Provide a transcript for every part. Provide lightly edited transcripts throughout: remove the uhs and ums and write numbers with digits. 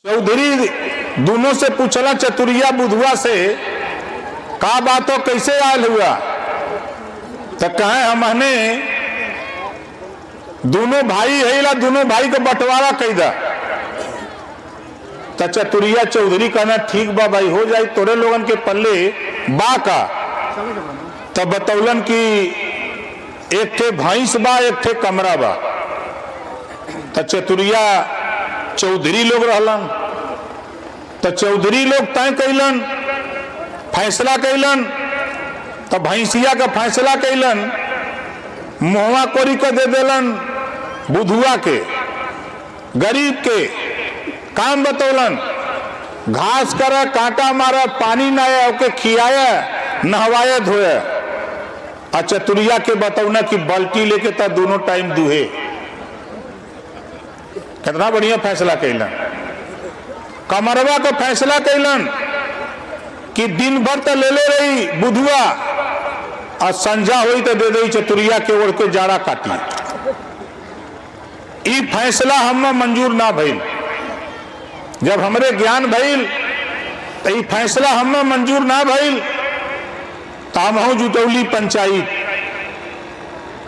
चौधरी दोनों से पूछला चतुरिया बुधुआ से का बात हो, कैसे आयल हुआ? तो कहे हमने दोनों भाई है ला, दोनों भाई को बंटवारा कई दा। तो चतुरिया चौधरी कहना ठीक बा भाई, हो जाए तोरे लोगन के पल्ले बा का। तब बतौलन कि एक थे भैंस बा, एक थे कमरा बा। तो चतुरिया चौधरी लोग रहलन, तो चौधरी लोग तय कैलन, फैसला कैलन। तो भैंसिया का फैसला कैलन, मुहवा कोरी के दे देलन बुधुआ के, गरीब के। काम बतौलन, घास करे, कांटा मारे, पानी नया ओके खियाया, नहवाया धोया। और चतुरिया के बतौना कि बाल्टी लेके तो दोनों टाइम दूहे। कितना बढ़िया फैसला कैलन। कमरवा को फैसला कैलन कि दिन भर तो ले ले रही बुधुआ और संजा हुई तो दे दे चतुरिया के ओढ़ के जाड़ा काटी। ई फैसला हम मंजूर ना भइल। जब हमरे ज्ञान भइल तो ई फैसला हम मंजूर ना भइल। तामहू जुटौली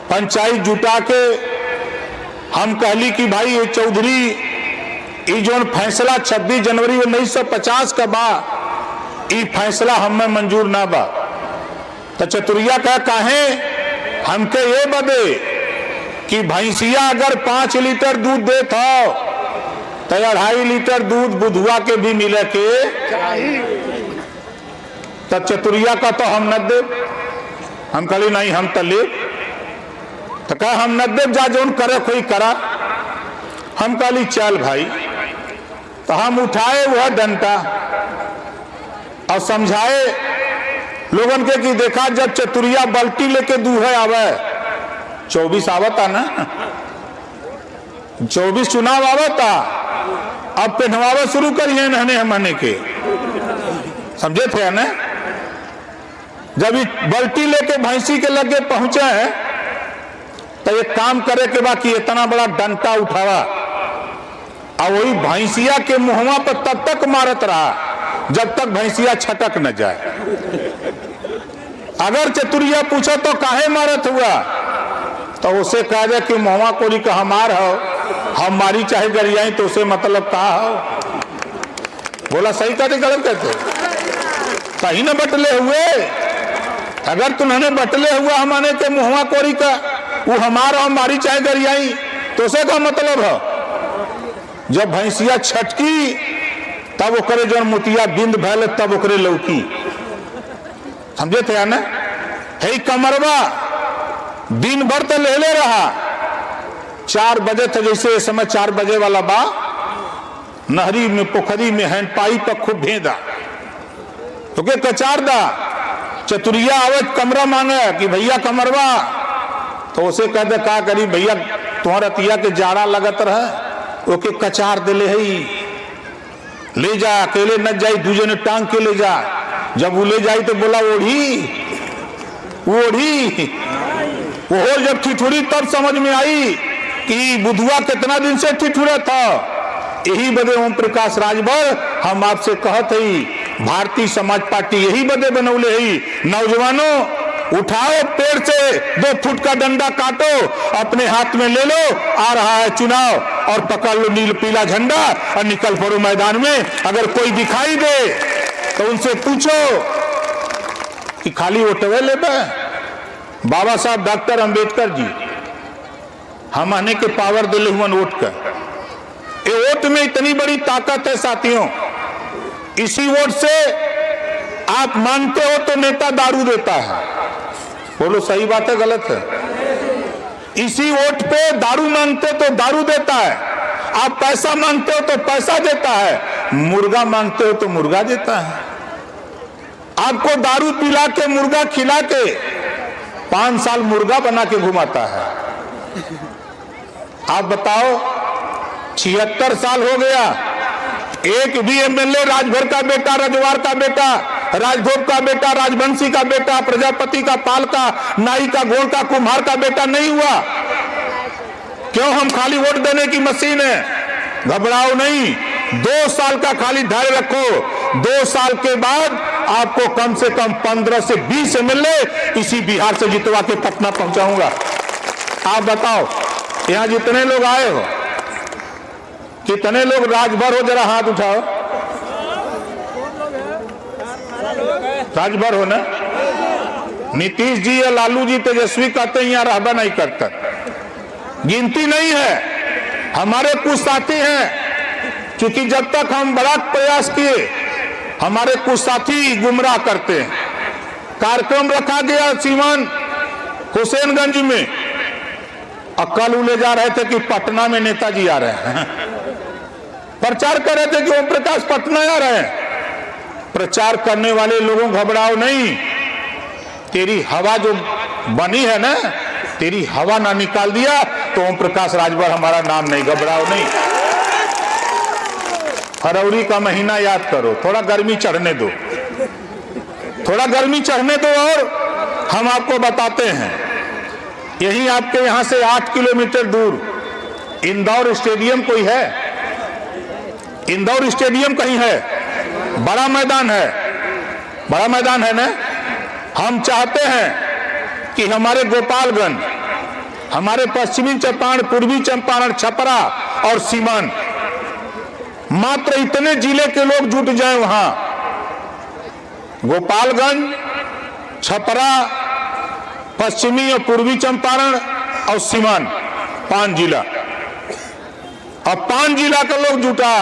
पंचायत जुटा के हम कहली कि भाई ये चौधरी ई जोन फैसला 26 जनवरी 1950 का बा, ई फैसला हमें मंजूर ना बा। तो चतुरिया कह काहे हमके ये बदे कि भैंसिया अगर 5 लीटर दूध देत हो तो 2.5 लीटर दूध बुधुआ के भी मिले के तब चतुरिया का तो हम न दे। हम कहली नहीं हम तो ले। तो कहा हम न दे, जा जोन करे कोई करा। हम कहली चल भाई। तो हम उठाए वह डंटा और समझाए लोगन के कि देखा जब चतुरिया बाल्टी लेके दूहे आवे, 24 आवता ना, 24 चुनाव आवता, अब पहनवावे शुरू करिए नहने हमने के, समझे थे ना। जब बाल्टी लेके भैंसी के लगे पहुंचे हैं तो एक काम करे के बाकी इतना बड़ा डंटा उठावा और वही भैंसिया के मुहवा पर तब तक मारत रहा जब तक भैंसिया छटक न जाए। अगर चतुरिया पूछा तो काहे मारत हुआ, तो उसे कह दे कि मुहवा कोरी का हमार हो, हम मारी चाहे गरियाई तो उसे मतलब कहा हो। बोला सही कहते गलत कहते? सही न बटले हुए। अगर तुमने बटले हुआ हमारे के मुहवा कोरी का वो हमारा हमारी चाहे गरियाई तो उसे का मतलब है। जब भैंसिया छटकी तब ओकरे जो मोतिया बिंद भैल तब ओकरे लौकी, समझे थे ना। हे कमरवा दिन भर तो ले रहा, 4 बजे थे जैसे इस समय 4 बजे वाला बा, नहरी में पोखरी में हैंड पाइप पर खूब भेदा तो के कचार दा। चतुरिया आवत कमरा मांगे कि भैया कमरवा, तो उसे कह दे का करी भैया तुम्हारा तिया के जाड़ा लगत रहे, ओके कचार दिले है, ले जा, अकेले न जाई, दूजे ने टांग के ले जा। जब वो ले जाई तो बोला ओढ़ी वो जब ठिठुरी तब समझ में आई कि बुधुआ कितना दिन से ठिठुरा था। यही बदे ओम प्रकाश राजभर हम आपसे कहत ही, भारतीय समाज पार्टी यही बदे बनौले ही, नौजवानों उठाओ पेड़ से 2 फुट का डंडा काटो, अपने हाथ में ले लो, आ रहा है चुनाव, और पकड़ लो नील पीला झंडा और निकल पड़ो मैदान में। अगर कोई दिखाई दे तो उनसे पूछो कि खाली वोटवे ले बाबा साहब डॉक्टर अंबेडकर जी हम आने के पावर दिले हुए वोट का। ये वोट में इतनी बड़ी ताकत है साथियों। इसी वोट से आप मानते हो तो नेता दारू देता है, बोलो सही बात है गलत है? इसी वोट पे दारू मांगते तो दारू देता है, आप पैसा मांगते हो तो पैसा देता है, मुर्गा मांगते हो तो मुर्गा देता है। आपको दारू पिला के मुर्गा खिला के 5 साल मुर्गा बना के घुमाता है। आप बताओ 76 साल हो गया, एक भी एमएलए राजभर का बेटा, रजवार का बेटा, राजभोग का बेटा, राजवंशी का बेटा, प्रजापति का, पाल का, नाई का, गोड़ का, कुम्हार का बेटा नहीं हुआ। क्यों? हम खाली वोट देने की मशीन है। घबराओ नहीं, 2 साल का खाली धैर्य रखो। 2 साल के बाद आपको कम से कम 15 से 20 एमएलए इसी बिहार से जितवा के पटना पहुंचाऊंगा। आप बताओ, यहां जितने लोग आए हो, कितने लोग राजभर हो? जरा हाथ उठाओ। राजभर हो ना? नीतीश जी या लालू जी, तेजस्वी कहते हैं यहाँ रहबा नहीं करता, गिनती नहीं है। हमारे कुछ साथी हैं, क्योंकि जब तक हम बड़ा प्रयास किए, हमारे कुछ साथी गुमराह करते हैं। कार्यक्रम रखा गया सीवान हुसैनगंज में, और कल ले जा रहे थे कि पटना में नेताजी आ रहे हैं। प्रचार कर रहे थे कि ओम प्रकाश पटना आ रहे हैं। प्रचार करने वाले लोगों घबराओ नहीं, तेरी हवा जो बनी है ना, तेरी हवा ना निकाल दिया तो ओम प्रकाश राजभर हमारा नाम नहीं। घबराओ नहीं। फरवरी का महीना याद करो, थोड़ा गर्मी चढ़ने दो, थोड़ा गर्मी चढ़ने दो, और हम आपको बताते हैं। यही आपके यहां से 8 किलोमीटर दूर इंदौर स्टेडियम कोई है? इंदौर स्टेडियम कहीं है? बड़ा मैदान है, बड़ा मैदान है ना। हम चाहते हैं कि हमारे गोपालगंज, हमारे पश्चिमी चंपारण, पूर्वी चंपारण, छपरा और सीवान, मात्र इतने जिले के लोग जुट जाएं वहां। गोपालगंज, छपरा, पश्चिमी और पूर्वी चंपारण और सीवान, 5 जिला। अब 5 जिला का लोग जुटा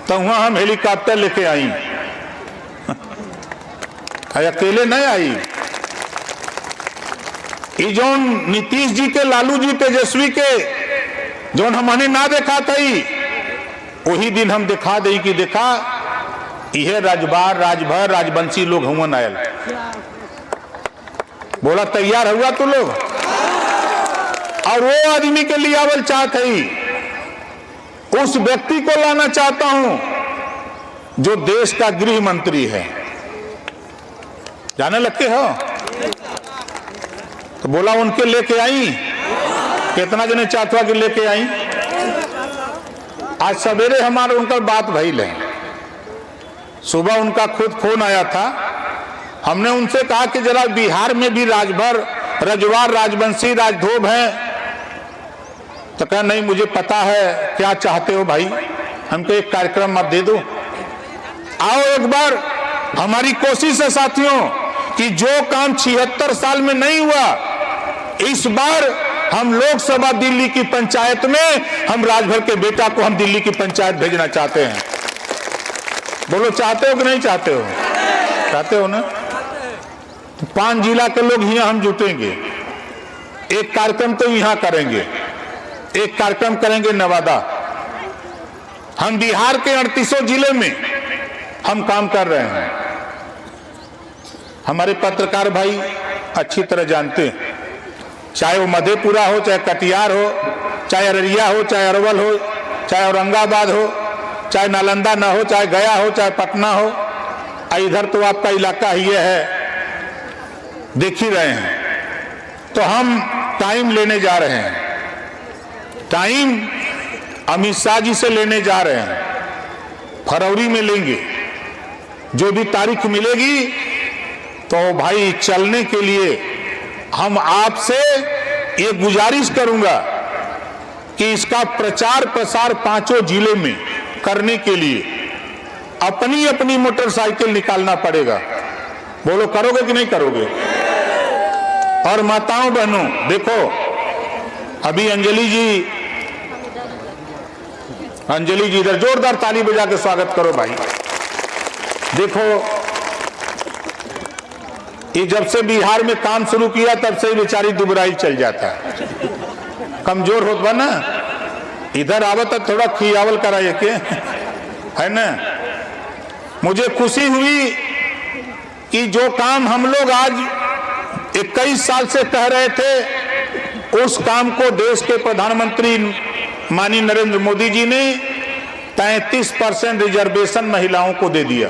तो वहां हम हेलीकॉप्टर लेके आई। अकेले नहीं आई। ये जो नीतीश जी के, लालू जी, तेजस्वी के जो हमने ना देखा था, वही दिन हम दिखा दे कि देखा यह राजबार, राजभर, राजवंशी लोग हुआ आयल। बोला तैयार हुआ तो लोग, और वो आदमी के लिए आवल चाहते ही, उस व्यक्ति को लाना चाहता हूं जो देश का गृह मंत्री है। जाने लगते हो? तो बोला उनके लेके आई। कितना जने चाहता कि लेके आई? आज सवेरे हमारे उनका बात भइल है। सुबह उनका खुद फोन आया था। हमने उनसे कहा कि जरा बिहार में भी राजभर, रजवार, राजवंशी, राजधोब हैं। तो कहा नहीं, मुझे पता है क्या चाहते हो भाई, हमको एक कार्यक्रम आप दे दो। आओ एक बार, हमारी कोशिश है साथियों कि जो काम 76 साल में नहीं हुआ, इस बार हम लोकसभा दिल्ली की पंचायत में हम राजभर के बेटा को हम दिल्ली की पंचायत भेजना चाहते हैं। बोलो चाहते हो कि नहीं चाहते हो? चाहते हो ना? तो 5 जिला के लोग यहाँ हम जुटेंगे। एक कार्यक्रम तो यहाँ करेंगे, एक कार्यक्रम करेंगे नवादा। हम बिहार के 38 जिले में हम काम कर रहे हैं। हमारे पत्रकार भाई अच्छी तरह जानते हैं, चाहे वो मधेपुरा हो, चाहे कटिहार हो, चाहे अररिया हो, चाहे अरवल हो, चाहे औरंगाबाद हो, चाहे नालंदा ना हो, चाहे गया हो, चाहे पटना हो। इधर तो आपका इलाका ही है, देख ही रहे हैं। तो हम टाइम लेने जा रहे हैं, टाइम अमित शाह जी से लेने जा रहे हैं। फरवरी में लेंगे। जो भी तारीख मिलेगी तो भाई चलने के लिए हम आपसे ये गुजारिश करूंगा कि इसका प्रचार प्रसार 5 जिले में करने के लिए अपनी अपनी मोटरसाइकिल निकालना पड़ेगा। बोलो करोगे कि नहीं करोगे? और माताओं बहनों देखो, अभी अंजलि जी इधर जोरदार ताली बजा के स्वागत करो भाई। देखो ये जब से बिहार में काम शुरू किया तब से बेचारी दुबराई चल जाता है, कमजोर होता ना। इधर आवत तो थोड़ा खियावल कराइए के है ना। मुझे खुशी हुई कि जो काम हम लोग आज 21 साल से कह रहे थे, उस काम को देश के प्रधानमंत्री माननीय नरेंद्र मोदी जी ने 33% रिजर्वेशन महिलाओं को दे दिया।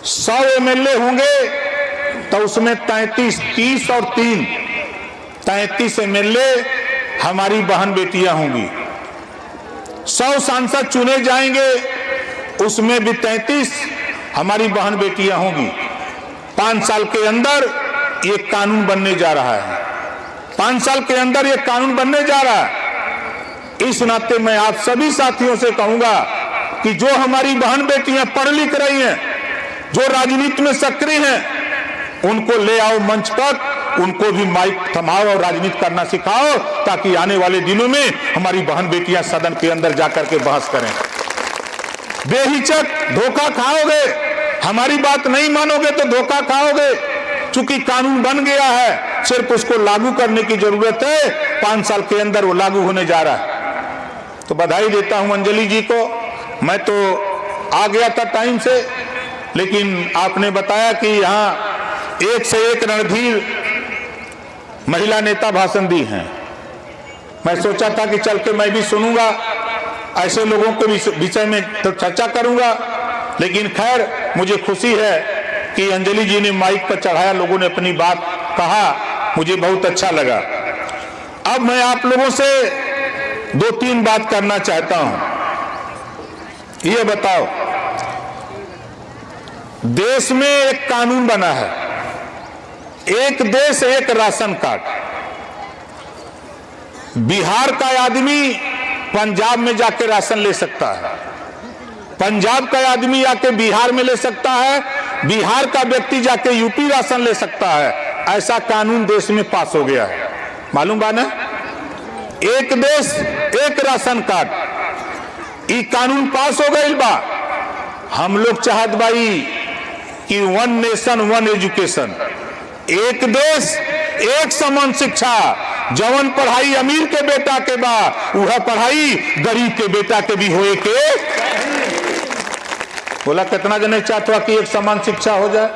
100 एमएलए होंगे तो उसमें 30 और 3 33 एमएलए हमारी बहन बेटियां होंगी। 100 सांसद चुने जाएंगे, उसमें भी 33 हमारी बहन बेटियां होंगी। 5 साल के अंदर ये कानून बनने जा रहा है। 5 साल के अंदर ये कानून बनने जा रहा है। इस नाते मैं आप सभी साथियों से कहूंगा कि जो हमारी बहन बेटियां पढ़ लिख रही हैं, जो राजनीति में सक्रिय हैं, उनको ले आओ मंच पर, उनको भी माइक थमाओ और राजनीति करना सिखाओ, ताकि आने वाले दिनों में हमारी बहन बेटियां सदन के अंदर जाकर के बहस करें। बेहिचक धोखा खाओगे, हमारी बात नहीं मानोगे तो धोखा खाओगे। चूंकि कानून बन गया है, सिर्फ उसको लागू करने की जरूरत है। 5 साल के अंदर वो लागू होने जा रहा है। तो बधाई देता हूं अंजलि जी को। मैं तो आ गया था टाइम से, लेकिन आपने बताया कि यहाँ एक से एक रणधीर महिला नेता भाषण दी हैं। मैं सोचा था कि चल के मैं भी सुनूंगा, ऐसे लोगों के विषय में तो चर्चा करूंगा, लेकिन खैर मुझे खुशी है कि अंजलि जी ने माइक पर चढ़ाया, लोगों ने अपनी बात कहा, मुझे बहुत अच्छा लगा। अब मैं आप लोगों से 2-3 बात करना चाहता हूं। ये बताओ, देश में एक कानून बना है, एक देश एक राशन कार्ड। बिहार का आदमी पंजाब में जाके राशन ले सकता है, पंजाब का आदमी जाके बिहार में ले सकता है, बिहार का व्यक्ति जाके यूपी राशन ले सकता है। ऐसा कानून देश में पास हो गया है, मालूम बा ना? एक देश एक राशन कार्ड, ये कानून पास हो गई बा। हम लोग चाहत भाई कि 1 नेशन 1 एजुकेशन, एक देश एक समान शिक्षा। जवन पढ़ाई अमीर के बेटा के बा, वह पढ़ाई गरीब के बेटा के भी होए के। बोला कितना जने चाहता कि एक समान शिक्षा हो जाए,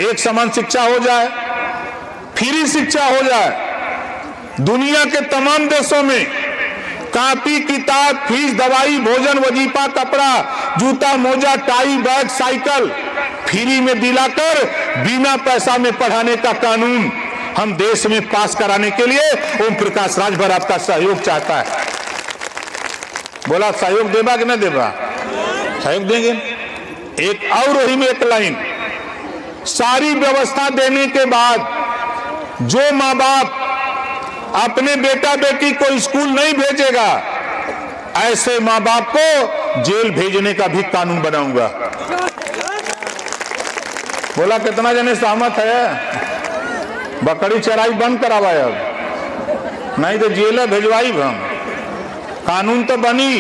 एक समान शिक्षा हो जाए, फ्री शिक्षा हो जाए। दुनिया के तमाम देशों में कॉपी किताब, फीस, दवाई, भोजन, वजीफा, कपड़ा, जूता, मोजा, टाई, बैग, साइकिल फ्री में दिलाकर बिना पैसा में पढ़ाने का कानून हम देश में पास कराने के लिए ओम प्रकाश राजभर आपका सहयोग चाहता है। बोला सहयोग देगा कि नहीं देगा? सहयोग देंगे। एक और वही में एक लाइन, सारी व्यवस्था देने के बाद जो माँ बाप अपने बेटा बेटी को स्कूल नहीं भेजेगा, ऐसे माँ बाप को जेल भेजने का भी कानून बनाऊंगा। बोला कितना जने सहमत है? बकरी चराई बंद करावाए, अब नहीं तो जेल भेजवाई हम। कानून तो बनी,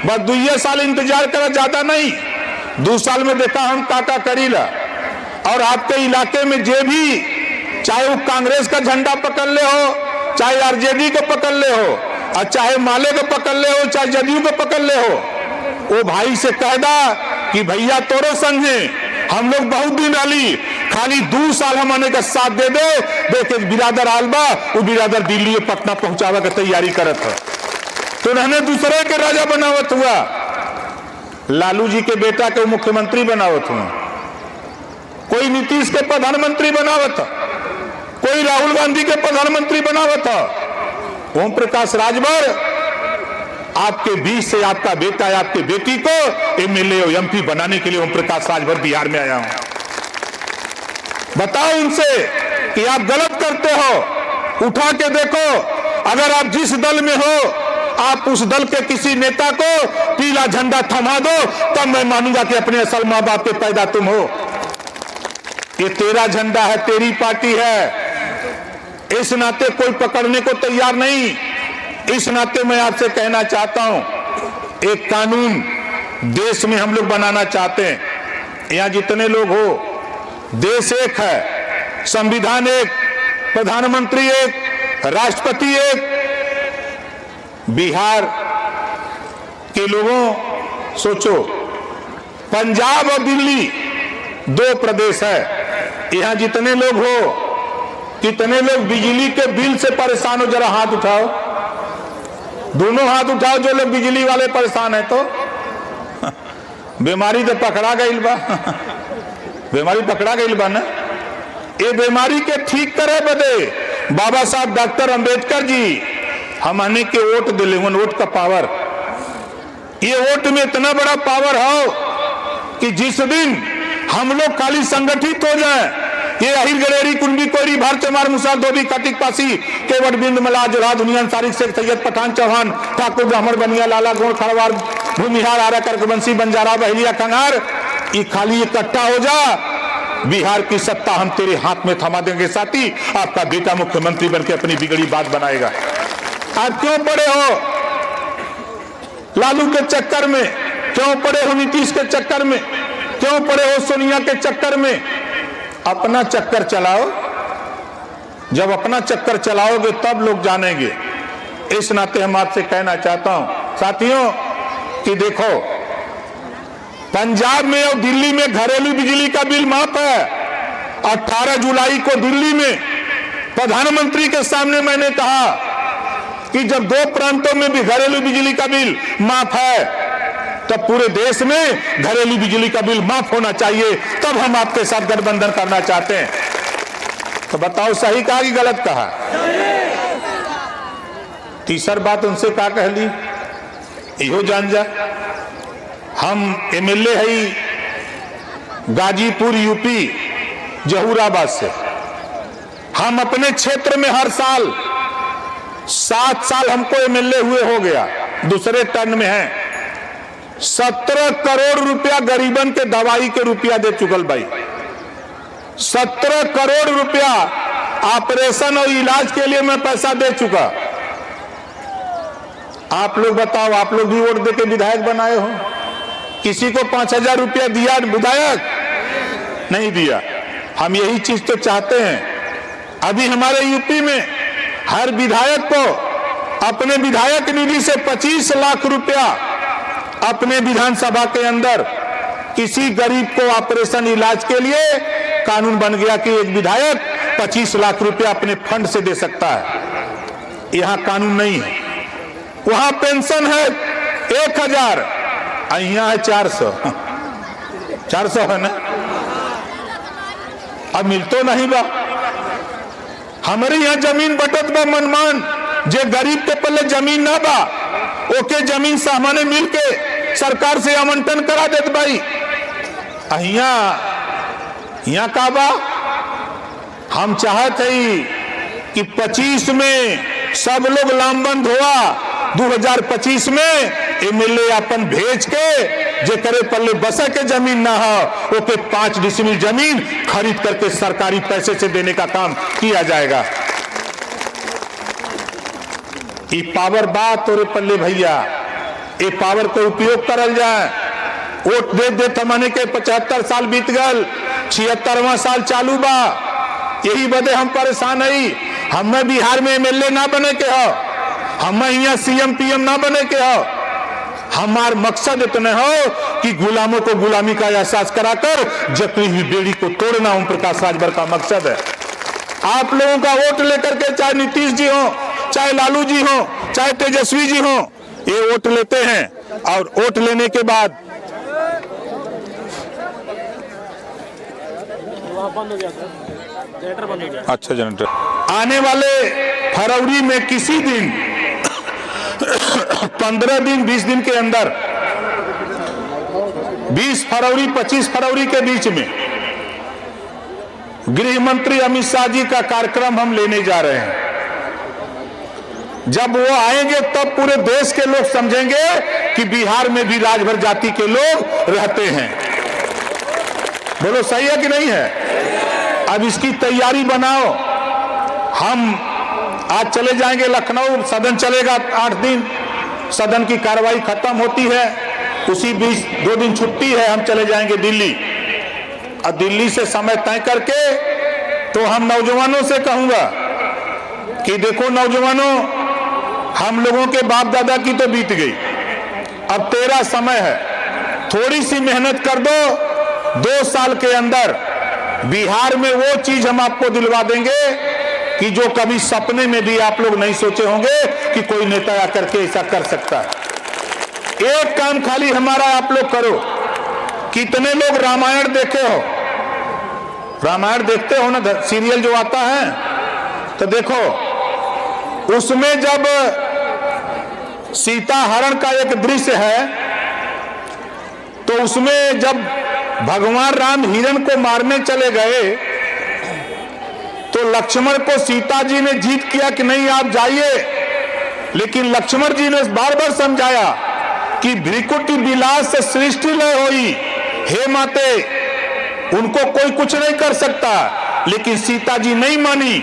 बस 2 साल इंतजार करा, ज्यादा नहीं। 2 साल में देखा हम काका करीला। और आपके इलाके में जे भी, चाहे वो कांग्रेस का झंडा पकड़ ले हो, चाहे आरजेडी को पकड़ ले हो, और चाहे माले को पकड़ ले हो, चाहे जदयू को पकड़ ले हो, वो भाई से कह दा कि भैया तोरे संग है, हम लोग बहुत दिन रही, खाली 2 साल हमने का साथ दे दो। देखे बिरादर आलबा, वो बिरादर दिल्ली पटना पहुंचावा की तैयारी करत है, तो उन्होंने दूसरे के राजा बनावत हुआ। लालू जी के बेटा के मुख्यमंत्री बनावत हुआ, कोई नीतीश के प्रधानमंत्री बनावत था, कोई राहुल गांधी के प्रधानमंत्री बनावत था। ओम प्रकाश राजभर आपके बीच से आपका बेटा या आपके बेटी को एमएलए और एमपी बनाने के लिए ओम प्रकाश राजभर बिहार में आया हूं। बताओ उनसे कि आप गलत करते हो, उठा के देखो। अगर आप जिस दल में हो, आप उस दल के किसी नेता को पीला झंडा थमा दो, तब मैं मानूंगा कि अपने असल मां बाप के पैदा तुम हो। ये तेरा झंडा है, तेरी पार्टी है, इस नाते कोई पकड़ने को तैयार नहीं। इस नाते मैं आपसे कहना चाहता हूं, एक कानून देश में हम लोग बनाना चाहते हैं। यहां जितने लोग हो, देश एक है, संविधान एक, प्रधानमंत्री एक, राष्ट्रपति एक। बिहार के लोगों सोचो, पंजाब और दिल्ली 2 प्रदेश है। यहां जितने लोग हो, कितने लोग बिजली के बिल से परेशान हो? जरा हाथ उठाओ, दोनों हाथ उठाओ जो लोग बिजली वाले परेशान है। तो बीमारी तो पकड़ा गई बा, बीमारी पकड़ा गई बा ना। ये बीमारी के ठीक करे बदे बाबा साहब डॉक्टर अंबेडकर जी हमने के वोट दिले, वोट का पावर ये वोट में इतना बड़ा पावर हो कि जिस दिन हम लोग खाली संगठित हो जाए, ये अहिर गलेरी कुंडी कोरी भारत मार मुसार धोबी कटिक पासी केवट बिंद मला जोरा दुनिया तारिक शेख सैयद पठान चौहान ठाकुर ब्राह्मण बनिया लाला गोड़ खड़वार भूमिहार आरा करकवंशी बंजारा बहलिया कंगार, ये खाली इकट्ठा हो जा, बिहार की सत्ता हम तेरे हाथ में थमा देंगे साथी, आपका बेटा मुख्यमंत्री बनकर अपनी बिगड़ी बात बनाएगा। आप क्यों पड़े हो लालू के चक्कर में, क्यों पड़े हो नीतीश के चक्कर में, क्यों पड़े हो सोनिया के चक्कर में? अपना चक्कर चलाओ, जब अपना चक्कर चलाओगे तब लोग जानेंगे। इस नाते हम आपसे कहना चाहता हूं साथियों कि देखो, पंजाब में और दिल्ली में घरेलू बिजली का बिल माफ है। 18 जुलाई को दिल्ली में प्रधानमंत्री के सामने मैंने कहा कि जब 2 प्रांतों में भी घरेलू बिजली का बिल माफ है, तब पूरे देश में घरेलू बिजली का बिल माफ होना चाहिए, तब हम आपके साथ गठबंधन करना चाहते हैं। तो बताओ सही कहा कि गलत कहा? तीसरी बात उनसे क्या कह ली, इहो जान जा, हम एमएलए है गाजीपुर यूपी जहूराबाद से। हम अपने क्षेत्र में हर साल 7 साल हमको एमएलए हुए हो गया, दूसरे टर्न में है, 17 करोड़ रुपया गरीबन के दवाई के रुपया दे चुकल भाई। 17 करोड़ रुपया ऑपरेशन और इलाज के लिए मैं पैसा दे चुका। आप लोग बताओ, आप लोग भी वोट देके विधायक बनाए हो, किसी को 5000 रुपया दिया विधायक? नहीं दिया। हम यही चीज तो चाहते हैं। अभी हमारे यूपी में हर विधायक को अपने विधायक निधि से 25 लाख रुपया अपने विधानसभा के अंदर किसी गरीब को ऑपरेशन इलाज के लिए कानून बन गया कि एक विधायक 25 लाख रुपया अपने फंड से दे सकता है। यहां कानून नहीं है। वहां पेंशन है 1000, यहाँ है 400 है ना। अब मिल तो नहीं बा। हमारे यहाँ जमीन बटत बा मनमान, जे गरीब के पल्ले जमीन ना बा ओके जमीन सामान्य मिल के सरकार से आवंटन करा देत भाई। यहाँ का बा, हम चाहते ही कि 25 में सब लोग लामबंद हुआ, 2025 में एमएलए अपन भेज के जे करे पल्ले बसा के जमीन ना हो ओके 5 डिसमिल जमीन खरीद करके सरकारी पैसे से देने का काम किया जाएगा। ये पावर बात और पल्ले भैया, ये पावर को उपयोग करल जाए। वोट दे दे थमाने के 75 साल बीत गल, 76वां साल चालू बा। यही बदे हम परेशान है। हमें बिहार में एमएलए ना बने के हो, हमें यहाँ सीएम पीएम ना बने के हो। हमार मकसद इतने हो कि गुलामों को गुलामी का एहसास कराकर जकड़ी हुई बेड़ी को तोड़ना ओम प्रकाश राजभर का मकसद है। आप लोगों का वोट लेकर के चाहे नीतीश जी हो, चाहे लालू जी हो, चाहे तेजस्वी जी हो, ये वोट लेते हैं और वोट लेने के बाद अच्छा जनरेटर आने वाले फरवरी में किसी दिन 15 दिन 20 दिन के अंदर 20 फरवरी 25 फरवरी के बीच में गृह मंत्री अमित शाह जी का कार्यक्रम हम लेने जा रहे हैं। जब वो आएंगे तब पूरे देश के लोग समझेंगे कि बिहार में भी राजभर जाति के लोग रहते हैं। बोलो सही है कि नहीं है? अब इसकी तैयारी बनाओ। हम आज चले जाएंगे लखनऊ, सदन चलेगा 8 दिन, सदन की कार्रवाई खत्म होती है, उसी बीच 2 दिन छुट्टी है, हम चले जाएंगे दिल्ली। और दिल्ली से समय तय करके तो हम नौजवानों से कहूंगा कि देखो नौजवानों, हम लोगों के बाप दादा की तो बीत गई, अब तेरा समय है, थोड़ी सी मेहनत कर दो। 2 साल के अंदर बिहार में वो चीज हम आपको दिलवा देंगे कि जो कभी सपने में भी आप लोग नहीं सोचे होंगे कि कोई नेता आकर के ऐसा कर सकता है। एक काम खाली हमारा आप लोग करो। कितने लोग रामायण देखे हो? रामायण देखते हो ना, सीरियल जो आता है, तो देखो उसमें जब सीता हरण का एक दृश्य है उसमें जब भगवान राम हिरण को मारने चले गए तो लक्ष्मण को सीता जी ने जीत किया कि नहीं आप जाइए, लेकिन लक्ष्मण जी ने बार बार समझाया कि भ्रिकुटी विलास से सृष्टि लय होई, हे माते उनको कोई कुछ नहीं कर सकता। लेकिन सीता जी नहीं मानी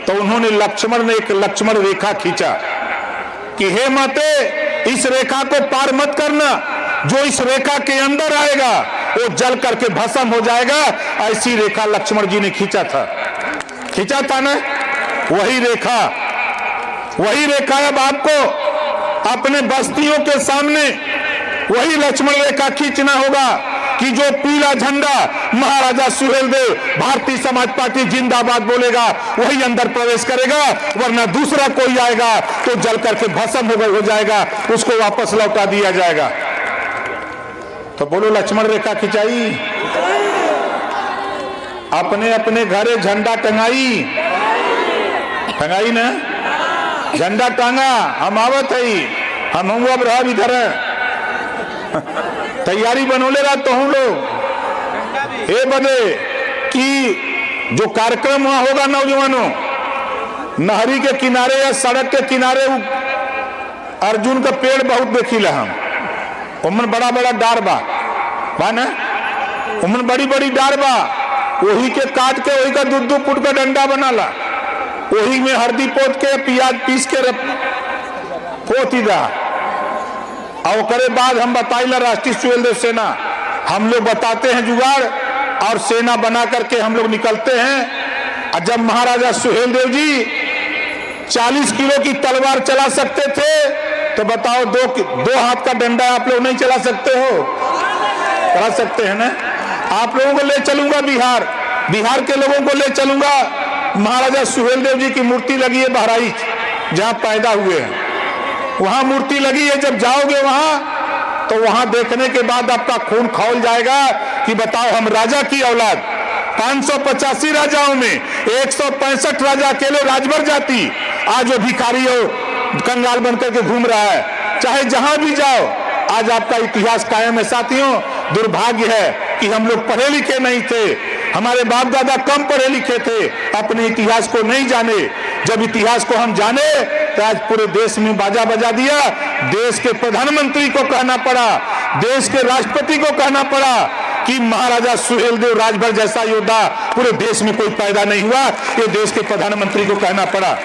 तो उन्होंने लक्ष्मण ने एक लक्ष्मण रेखा खींचा कि हे माते इस रेखा को पार मत करना, जो इस रेखा के अंदर आएगा वो जल करके भस्म हो जाएगा। ऐसी रेखा लक्ष्मण जी ने खींचा था ना। वही रेखा अब आपको अपने बस्तियों के सामने वही लक्ष्मण रेखा खींचना होगा कि जो पीला झंडा महाराजा सुहेलदेव भारतीय समाज पार्टी जिंदाबाद बोलेगा वही अंदर प्रवेश करेगा, वरना दूसरा कोई आएगा तो जल करके भस्म हो जाएगा, उसको वापस लौटा दिया जाएगा। तो बोलो लक्ष्मण रेखा खिंचाई, अपने अपने घरे झंडा टंगाई ना, झंडा टांगा, हम आवत है, हम अब रहा इधर तैयारी बनोले रहा तो हम लोग ये बदे कि जो कार्यक्रम वहां होगा नौजवानों, नहरी के किनारे या सड़क के किनारे अर्जुन का पेड़ बहुत देखिला हम, उमन बड़ा बड़ा डार बा ना, उमन बड़ी बड़ी डार बा, वही के काट के वही का दूध फुट का डंडा बनाला, वही में हल्दी पोत के प्याज पीस के पोती दा। और करे बाद हम बताइला राष्ट्रीय सुहेलदेव सेना, हम लोग बताते हैं जुगाड़ और सेना बना करके हम लोग निकलते हैं। और जब महाराजा सुहेलदेव जी 40 किलो की तलवार चला सकते थे तो बताओ दो हाथ का डंडा आप लोग नहीं चला सकते हो? चला सकते हैं ना। आप लोगों को ले चलूंगा बिहार के लोगों को ले चलूंगा। महाराजा सुहेलदेव जी की मूर्ति लगी है बहराइच, जहां पैदा हुए हैं, वहां मूर्ति लगी है। जब जाओगे वहां तो वहां देखने के बाद आपका खून खौल जाएगा कि बताओ हम राजा की औलाद, 585 राजाओं में 165 राजा अकेले राजभर जाति, आज वो भिखारी हो कंगाल बनकर के घूम रहा है। चाहे जहां भी जाओ आज आपका इतिहास कायम है। साथियों, दुर्भाग्य है कि हम लोग पढ़े लिखे नहीं थे, हमारे बाप दादा कम पढ़े लिखे थे, अपने इतिहास को नहीं जाने। जब इतिहास को हम जाने तो आज पूरे देश में बाजा बजा दिया। देश के प्रधानमंत्री को कहना पड़ा, देश के राष्ट्रपति को कहना पड़ा कि महाराजा सुहेलदेव राजभर जैसा योद्धा पूरे देश में कोई पैदा नहीं हुआ। ये देश के प्रधानमंत्री को कहना पड़ा।